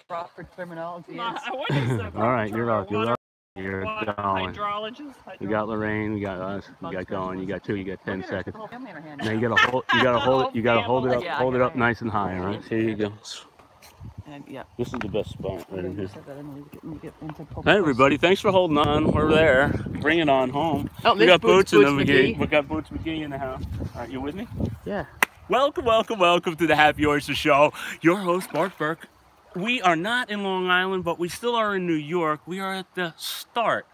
proper terminology is. I wouldn't say All right, you're up. You're up. You're water going. hydrologist. We got Lorraine. We got us. We got going. You got 2. You got 10 seconds. The whole family in our hand. Now you gotta hold. You gotta hold it. You gotta hold it up. Yeah, Hold it up yeah. nice and high. All right. Here you go. And, yeah. This is the best spot right in here. Set that in, we get into Hey everybody, thanks for holding on. We're there. Bring it on home. Oh, we got Boots and then McGee. we got Boots McGee in the house. All right, you with me? Yeah. Welcome, welcome, welcome to the Happy Oyster Show. Your host, Bart Burke. We are not in Long Island, but we still are in New York. We are at the start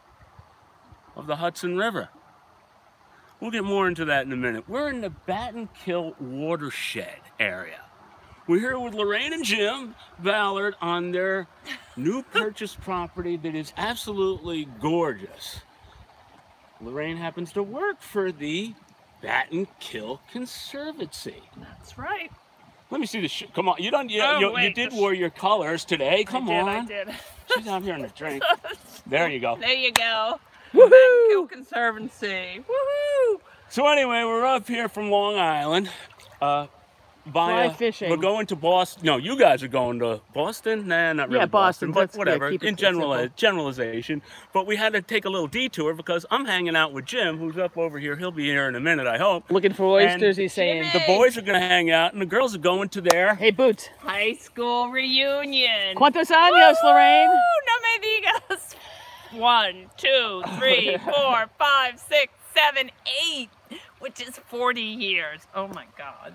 of the Hudson River. We'll get more into that in a minute. We're in the Battenkill watershed area. We're here with Lorraine and Jim Ballard on their new purchased property that is absolutely gorgeous. Lorraine happens to work for the Battenkill Conservancy. That's right. Let me see the come on, you don't. You did wear your colors today. Come on. I did. She's out here in the drink. There you go. There you go. Woohoo! Battenkill Conservancy. Woohoo! So anyway, we're up here from Long Island. Fly fishing. We're going to Boston. No, you guys are going to Boston? Nah, not really. Yeah, Boston, but whatever. Yeah, in generalization. But we had to take a little detour because I'm hanging out with Jim, who's up over here. He'll be here in a minute, I hope. Looking for oysters, he's saying. The boys are going to hang out, and the girls are going to their... Hey, Boots. High school reunion. ¿Cuántos años, Lorraine? No me digas. 1, 2, 3, 4, 5, 6, 7, 8. Which is 40 years. Oh my God.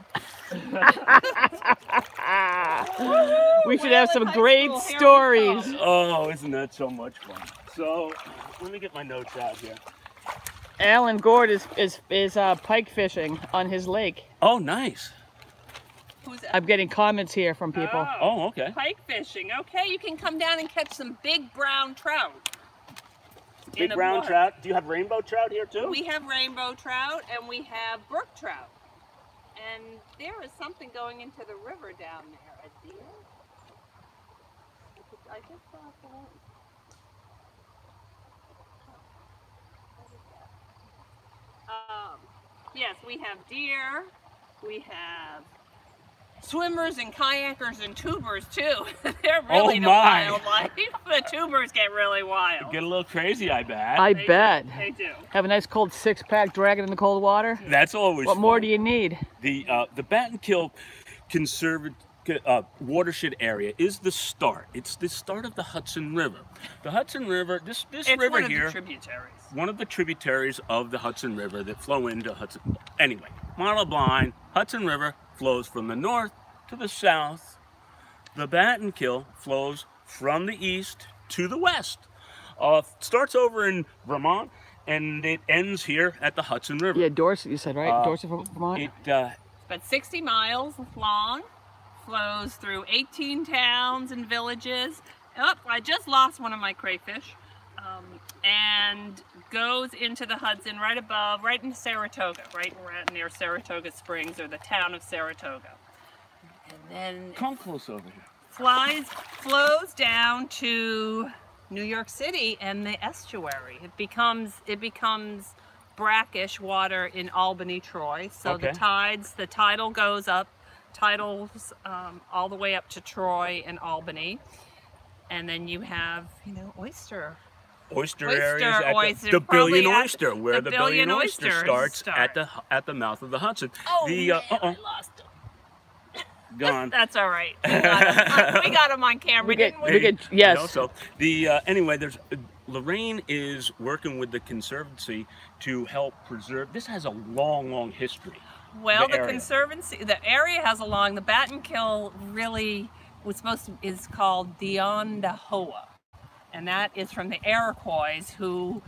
We should have some great stories. Oh, isn't that so much fun? So, let me get my notes out here. Alan Gord is pike fishing on his lake. Oh, nice. Who's that? I'm getting comments here from people. Oh, okay. Pike fishing. Okay, you can come down and catch some big brown trout. Big brown trout. Do you have rainbow trout here too? We have rainbow trout and we have brook trout. And there is something going into the river down there. A deer? I just saw that. Yes, we have deer. We have swimmers and kayakers and tubers too. They're really the wildlife. The tubers get really wild. Get a little crazy, I bet. I bet. They do. Have a nice cold 6-pack, drag it in the cold water. That's always What fun. more do you need? The Battenkill watershed area is the start. It's the start of the Hudson River. The Hudson River, this river one of here, the tributaries. One of the tributaries of the Hudson River that flow into Hudson. Anyway, bottom line, Hudson River flows from the north to the south. The Battenkill flows from the east to the west. Starts over in Vermont and it ends here at the Hudson River. Yeah, Dorset, you said, right? Dorset, Vermont? About 60 miles long, flows through 18 towns and villages. Oh, I just lost one of my crayfish. And goes into the Hudson right above, right in Saratoga, right near Saratoga Springs, or the town of Saratoga. And then come close over here. Flows down to New York City and the estuary. It becomes brackish water in Albany, Troy. So the tidal goes up, tidals all the way up to Troy and Albany. And then you have, oyster areas the Billion Oyster, where the Billion Oyster starts at the mouth of the Hudson. Oh, I lost him. Gone. That's all right. We got him on camera, didn't we? Yes. So anyway, Lorraine is working with the Conservancy to help preserve. This has a long history. Well, the Conservancy, the area has the Battenkill really is called Deondahoa. And that is from the Iroquois, who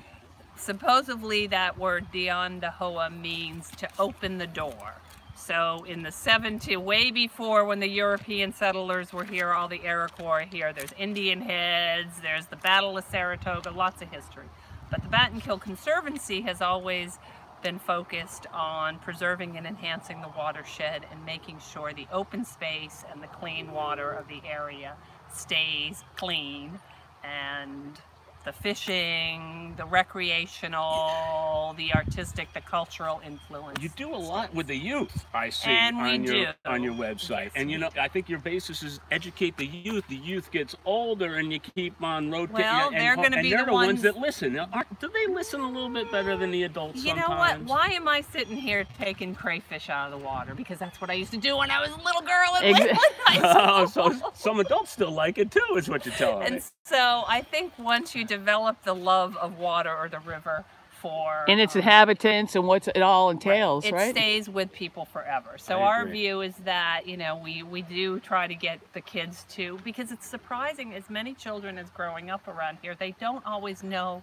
supposedly that word Deondahoa means to open the door. So in the 70s, way before when the European settlers were here, all the Iroquois here, there's Indian heads, there's the Battle of Saratoga, lots of history. But the Battenkill Conservancy has always been focused on preserving and enhancing the watershed and making sure the open space and the clean water of the area stays clean and the fishing, the recreational, the artistic, the cultural influence. You do a lot with the youth, I see, And on we your website. Yes, and you know, I think your basis is educate the youth. The youth gets older, and you keep on rotating. Well, they're going to be the the ones ones that listen. Do they listen a little bit better than the adults You sometimes? know what? Why am I sitting here taking crayfish out of the water? Because that's what I used to do when I was a little girl in Lakeland High School. So some adults still like it too, is what you're telling me. And so I think once you develop the love of water or the river for And its inhabitants and what it all entails, it right? stays with people forever. So I our agree. view is that, you know, we do try to get the kids to, because it's surprising, as many children as growing up around here, they don't always know.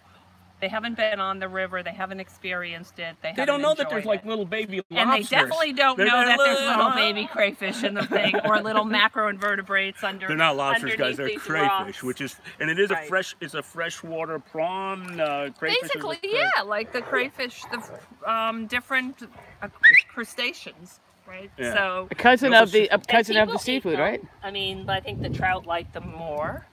They haven't been on the river. They haven't experienced it. They don't know that enjoyed there's like it. little baby lobsters. And they definitely don't know that there's little baby crayfish in the thing, or little macroinvertebrates under. They're not lobsters, guys. They're underneath these crayfish, rocks. which is, and it is Right. it's a freshwater prawn. Crayfish is a Basically, cray- yeah, like the crayfish, the different crustaceans, right? Yeah. So A cousin No, of the and cousin of people the eat seafood, them. right? I mean, I think the trout like them more.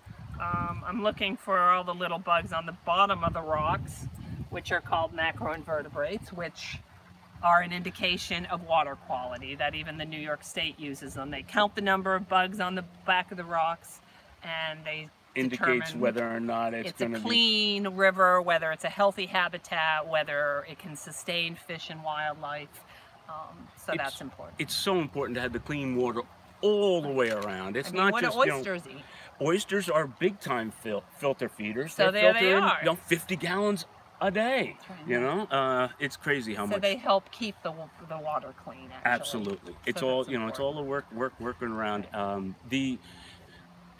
I'm looking for all the little bugs on the bottom of the rocks, which are called macroinvertebrates, which are an indication of water quality, that even the New York State uses them. They count the number of bugs on the back of the rocks, and they indicates determine whether or not it's it's a going to be. clean river, whether it's a healthy habitat, whether it can sustain fish and wildlife. So that's important. It's so important to have the clean water all the way around. It's I mean, not what just do oysters eat? Oysters are big time filter feeders. So They're there they filtering, are. you know, 50 gallons a day. That's right. You know, it's crazy how So much. they help keep the water clean. Actually. Absolutely, it's So all that's it's all important. the working around.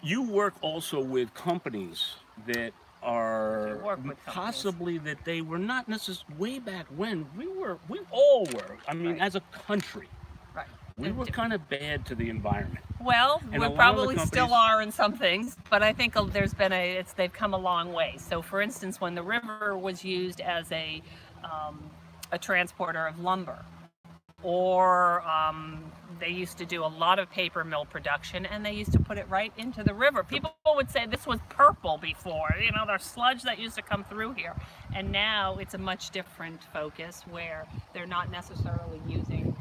You work also with companies that are We work with companies. possibly that they were not necessarily way back when we all were. I mean, Right. as a country, Right. we were kind of bad to the environment. Well, And we a lot of the probably still companies- are in some things, but I think there's been they've come a long way. So, for instance, when the river was used as a transporter of lumber, or they used to do a lot of paper mill production, and they used to put it right into the river. People would say this was purple before, you know, there's sludge that used to come through here. And now it's a much different focus, where they're not necessarily using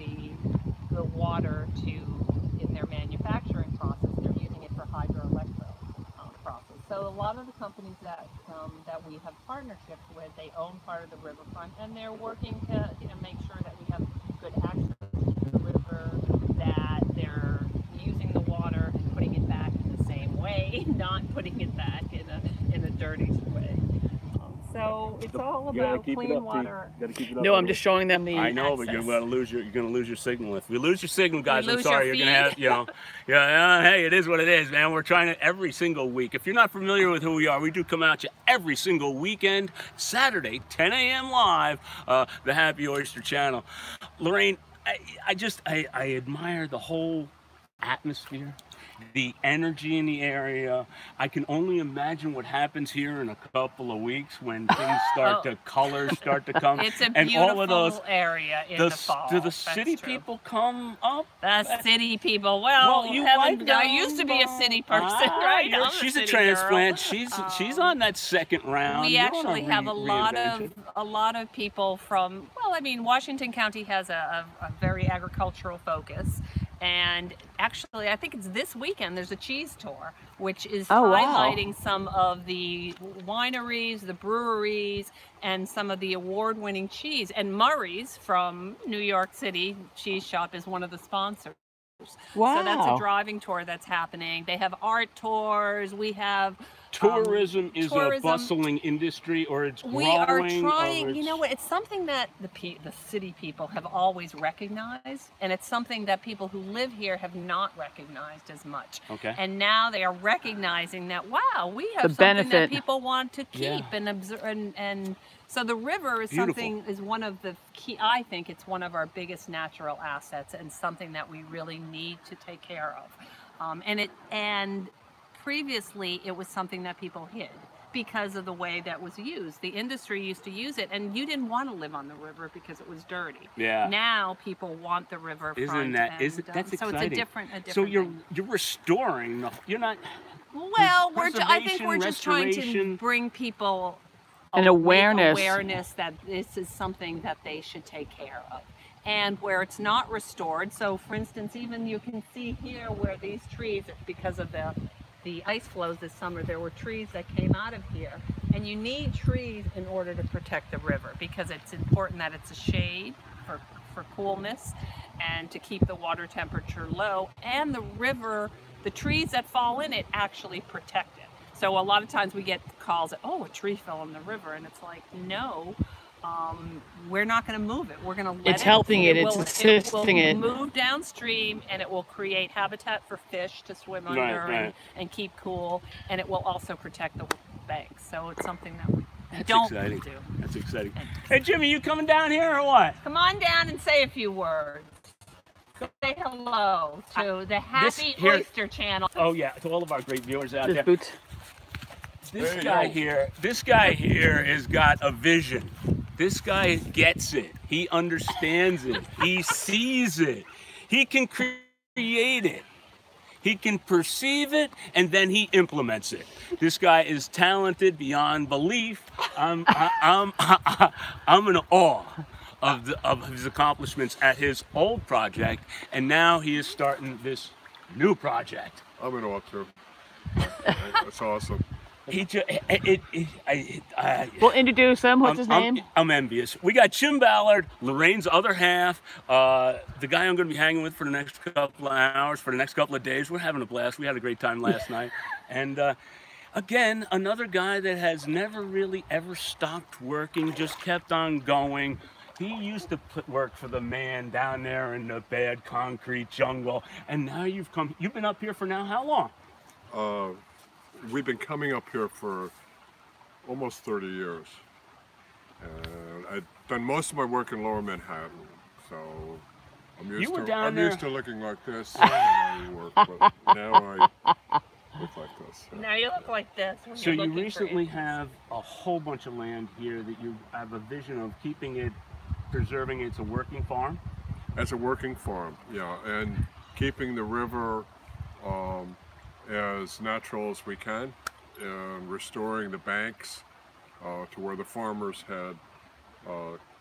the water in their manufacturing process. They're using it for hydroelectric process. So a lot of the companies that we have partnerships with, they own part of the riverfront, and they're working to make sure that we have good access to the river, that they're using the water and putting it back in the same way, not putting it back in a dirty way. So it's all about clean water. No, I'm just showing them the. I know, but access. you're gonna lose your signal. If we lose your signal, guys, I'm lose sorry. your You're gonna have, feed. you know, yeah. Hey, it is what it is, man. We're trying it every single week. If you're not familiar with who we are, we do come out to you every single weekend, Saturday, 10 a.m. live, the Happy Oyster Channel. Lorraine, I admire the whole atmosphere, the energy in the area. I can only imagine what happens here in a couple of weeks when things colors start to come. It's a and beautiful all of those area in the fall. Do the That's city true. people come up? The city people. Well, you Helen, like I them, used to be a city person, right? I'm She's a city transplant. girl. She's on that second round. We You're on actually have a lot reinvention. of people from. Well, I mean, Washington County has a very agricultural focus. And actually, I think it's this weekend, there's a cheese tour, which is Oh, wow. highlighting some of the wineries, the breweries, and some of the award-winning cheese. And Murray's from New York City Cheese Shop is one of the sponsors. Wow. So that's a driving tour that's happening. They have art tours. We have Tourism is a tourism. bustling industry, or it's growing. We are or trying, you it's- know what, it's something that the city people have always recognized, and it's something that people who live here have not recognized as much. Okay. And now they are recognizing that, wow, we have The something benefit. that people want to keep Yeah. and observe. And so the river is Beautiful. is one of the key, I think it's one of our biggest natural assets, and something that we really need to take care of. And previously, it was something that people hid because of the way that was used. The industry used to use it, and you didn't want to live on the river because it was dirty. Yeah. Now people want the riverfront. Isn't that and, that's so exciting? it's a different So thing. you're restoring. You're not. Well, I think we're just trying to restoration? bring people An awareness. awareness that this is something that they should take care of. And where it's not restored, so for instance, even you can see here where these trees, because of the ice flows this summer, there were trees that came out of here. And you need trees in order to protect the river, because it's important that it's a shade for coolness and to keep the water temperature low. And the river, the trees that fall in it actually protect it. So a lot of times we get calls that, oh, a tree fell in the river, and it's like, no, we're not going to move it. We're going to let It's helping it. It's assisting it. It will move downstream, and it will create habitat for fish to swim under and keep cool, and it will also protect the banks. So it's something that we don't do. That's exciting. Hey, Jimmy, you coming down here or what? Come on down and say a few words. Say hello to the Happy Oyster Channel. Oh yeah, to all of our great viewers out This there. boots. This guy here has got a vision. This guy gets it. He understands it. He sees it. He can create it. He can perceive it, and then he implements it. This guy is talented beyond belief. I'm in awe of his accomplishments at his old project, and now he is starting this new project. I'm in awe too. That's awesome. We'll introduce him. What's his name? I'm envious. We got Jim Ballard, Lorraine's other half, the guy I'm going to be hanging with for the next couple of hours, for the next couple of days. We're having a blast. We had a great time last night. And again, another guy that has never really ever stopped working, just kept on going. He used to work for the man down there in the bad concrete jungle. And now you've been up here for now how long? We've been coming up here for almost 30 years. And I've done most of my work in Lower Manhattan, so I'm used to looking like this when I work, but now I look like this. So. Now you look like this. So you recently have a whole bunch of land here that you have a vision of keeping it, preserving it as a working farm? As a working farm, yeah, and keeping the river as natural as we can, and restoring the banks to where the farmers had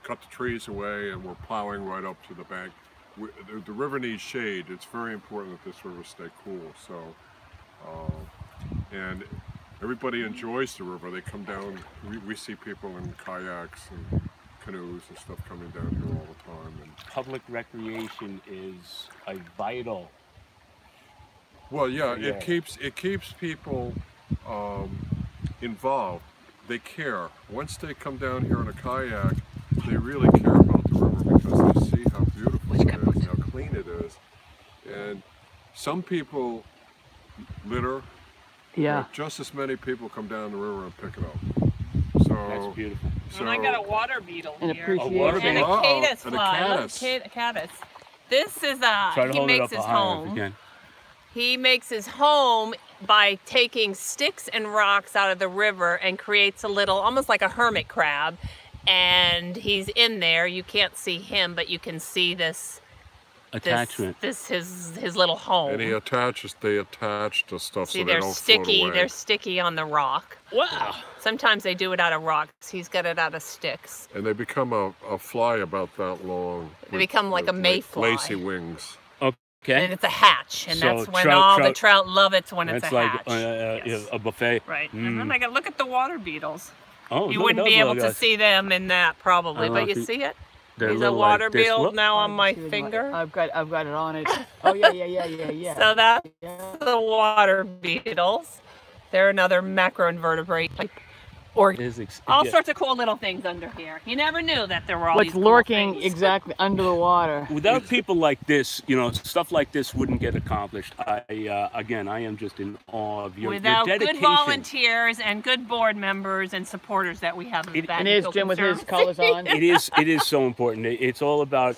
cut the trees away and were plowing right up to the bank. The river needs shade. It's very important that this river stay cool. So, and everybody enjoys the river. They come down. We see people in kayaks and canoes and stuff coming down here all the time. And public recreation is a vital. Well, yeah, it keeps people involved. They care. Once they come down here in a kayak, they really care about the river because they see how beautiful it is, and how clean it is. And some people litter. Yeah. But just as many people come down the river and pick it up. So that's beautiful. And I got a water beetle here. A water beetle. And a caddis fly. A caddis. This is he makes his home. He makes his home by taking sticks and rocks out of the river and creates a little, almost like a hermit crab. And he's in there. You can't see him, but you can see this attachment. His little home. And they attach to stuff so they don't sticky. float away. They're sticky on the rock. Wow. Sometimes they do it out of rocks. He's got it out of sticks. And they become a fly about that long. They become like a mayfly. Lacy wings. Okay. And it's a hatch, and So that's when all the trout love it when it's a hatch. It's like a buffet. Right. And then I got look at the water beetles. Oh, you wouldn't be able to see them in that probably, but you see it. There's a water beetle now on my finger. I've got it on it. Oh yeah. So that's the water beetles. They're another macroinvertebrate. All sorts of cool little things under here. You never knew that there were all these cool lurking things. exactly under the water. Without people like this, stuff like this wouldn't get accomplished. Again, I am just in awe of your dedication. Without good volunteers and good board members and supporters that we have in the And is Jim with his colors on? It is so important. It's all about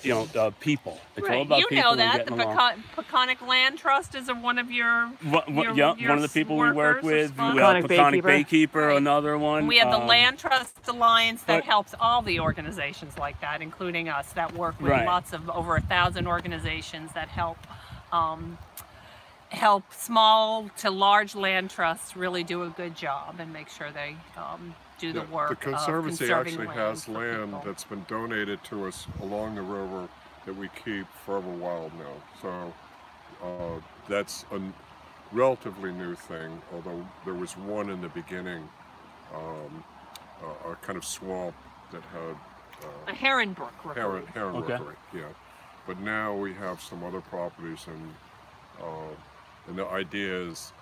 people. It's all about people. You know that the Peconic Land Trust is one of your one of the people we work with. Peconic Baykeeper, another one. We have the Land Trust Alliance that helps all the organizations like that, including us, that work with lots of over 1,000 organizations that help help small to large land trusts really do a good job and make sure they do the work. The Conservancy actually has land people. that's been donated to us along the river that we keep forever wild now. So that's a relatively new thing, although there was one in the beginning, a kind of swamp that had a heron brook. Heron brook, yeah. But now we have some other properties, and the idea is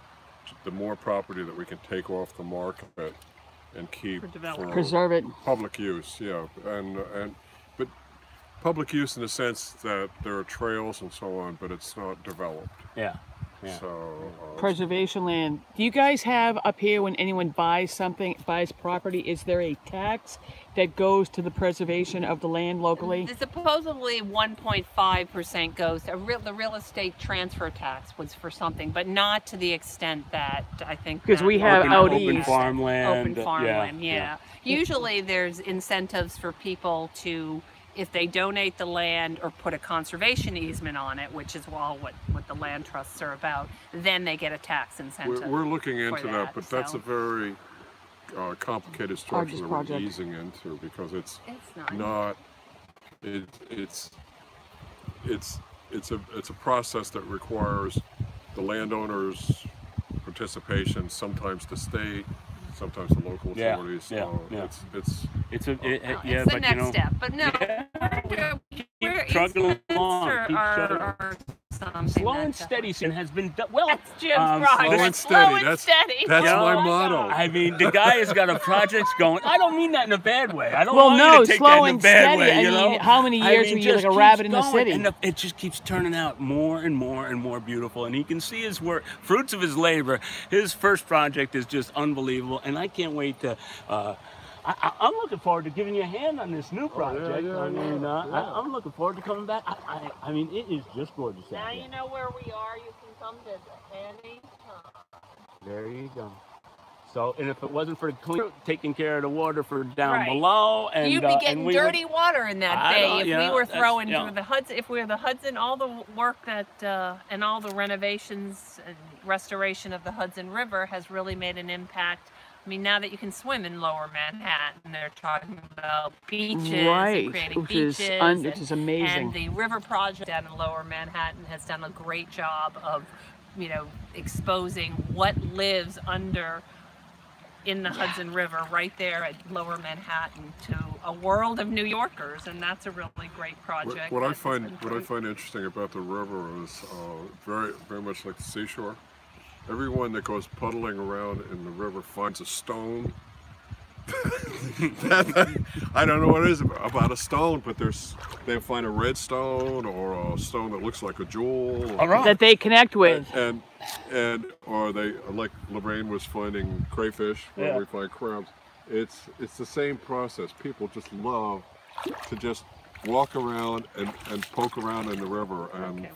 the more property that we can take off the market and keep for preserve it, public use, yeah, but public use in the sense that there are trails and so on, but it's not developed. Yeah. Yeah. So preservation land. Do you guys have up here, when anyone buys property, is there a tax that goes to the preservation of the land locally? Supposedly 1.5% goes to the real estate transfer tax was for something, but not to the extent that I think. Because we have out open east. farmland. Open farmland, yeah. Usually there's incentives for people to, if they donate the land or put a conservation easement on it, which is all what the land trusts are about, then they get a tax incentive. we're looking into that, but that's a very complicated structure that we're easing into, because it's a process that requires the landowner's participation, sometimes the state, sometimes the local authorities. It's the next step, but no, we're trucking along. Slow and steady has been done well. That's Jim's project. Slow and steady. That's my motto. I mean, the guy has got a project going. I don't mean that in a bad way. I don't well, want no, you to take slow that in and a bad steady. way. You know? I mean, how many years were you like a rabbit in the city? And it just keeps turning out more and more and more beautiful. And you can see his work, fruits of his labor. His first project is just unbelievable, and I can't wait to. I'm looking forward to giving you a hand on this new project. I'm looking forward to coming back. I mean, it is just gorgeous. Now you know where we are. You can come visit anytime. There you go. So, and if it wasn't for taking care of the water for down below, and you'd be getting dirty water in that bay if we were throwing through the Hudson. If we were the Hudson, all the work that and all the renovations and restoration of the Hudson River has really made an impact. I mean, now that you can swim in Lower Manhattan, they're talking about beaches and creating beaches, which is amazing. And the river project down in Lower Manhattan has done a great job of, exposing what lives in the Hudson River right there at Lower Manhattan to a world of New Yorkers, and that's a really great project. What I find interesting about the river is very, very much like the seashore. Everyone that goes puddling around in the river finds a stone. I don't know what it is about a stone, but they find a red stone or a stone that looks like a jewel that they connect with, or they, like Lorraine was finding crayfish, where we find crabs. It's the same process. People just love to just walk around and poke around in the river. And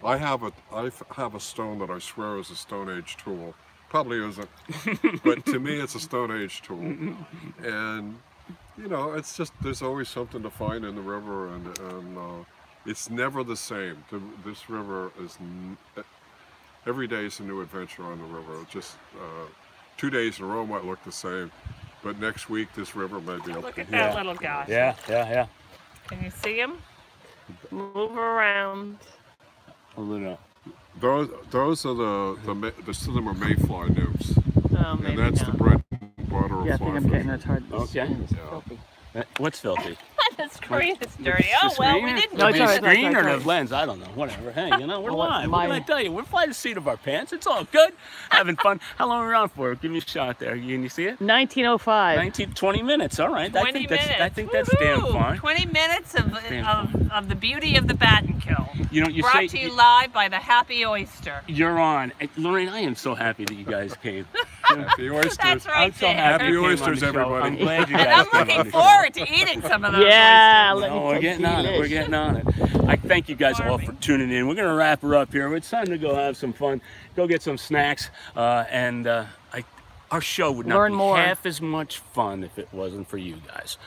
I have a stone that I swear is a Stone Age tool. Probably isn't, but to me it's a Stone Age tool. And it's just, there's always something to find in the river, and it's never the same. This river is every day is a new adventure on the river. Just 2 days in a row might look the same, but next week this river may be up. Look at that little guy. Yeah. Can you see him? Move around. Those are some of them are mayfly nymphs. Oh, maybe and that's the bread and butter of I think I'm getting it hard. Okay. What's filthy? The screen is dirty. Oh, well, we didn't know. do The screen or the lens, I don't know. Whatever. Hey, we're live. What can I tell you? We're flying the seat of our pants. It's all good. Having fun. How long are we around for? Give me a shot there. Can you see it? 19:05. 20 minutes. All right. 20 minutes. I think that's damn fine. 20 minutes of the beauty of the Battenkill. Brought to you live by the Happy Oyster. You're on. Lorraine, I am so happy that you guys came. Happy oysters. That's right. I'm so happy. Happy oysters, everybody. I'm glad you guys And I'm looking forward to eating some of those oysters. We're getting on it. We're getting on it. I thank you guys all for tuning in. We're going to wrap her up here. It's time to go have some fun. Go get some snacks. Our show would not be half as much fun if it wasn't for you guys.